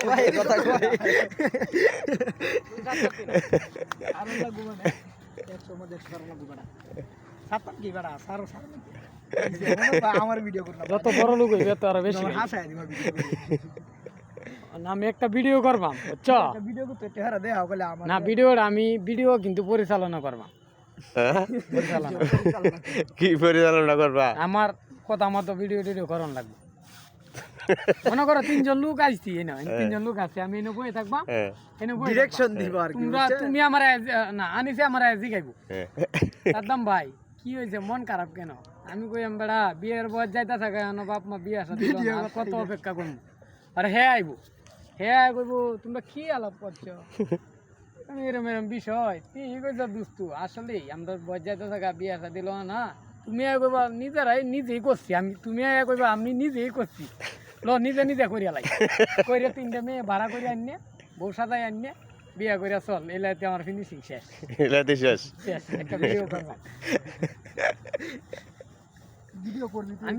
ভাই কথা কই আর লাগু মানে 100 মধ্যে 100 লাগু বড়া সাতটা কি বড়া সারো সারো আমার ভিডিও করলাম যত বড় লোক হইবে তত আরো বেশি হাসায় দিবা ভিডিও না আমি একটা ভিডিও করবাম বুঝছো একটা ভিডিও করতে টেহারা দেখাও বলে আমার না ভিডিওটা আমি ভিডিও কিন্তু পরিচালনা করবাম পরিচালনা কি পরিচালনা করবা আমার কথা মতো ভিডিও টিডিও করন লাগবে মনে করো 3 জন লোক আসছি এনে 3 জন লোক আছে আমি এনে বসে থাকবা এনে বসে ডিরেকশন দিব আর কি তুমি আমার না আনিছে আমার জিগাইবো দাদাম ভাই কি হইছে মন খারাপ কেন আমি কইম বেড়া বিয়ের বয়স যাইতা থাকে না বাপ মা বিয়ে আসা দিল না, আর কত অপেক্ষা করব আর হে আইবো হে আই কইবো তোমরা কি আলাপ করছো আমি এরম এরম বিষয় তুই কইছ দুস্তু আসলে আমরা বয়স যাইতা থাকা বিয়ে আসা দিল না তুমি আই কইবা নিজেই করছি আমি তুমি আই কইবা আমি নিজেই করছি লো নিজে নিজে করিয়া লাই কইরা 3টা মেয়ে ভাড়া করে আননে বউ সাজাই আননে বিয়া কইরা চল এলাতে আমার ফিনিশিং শেষ এলাতে শেষ শেষ একটা ভিডিও করবা ভিডিও করবি আমি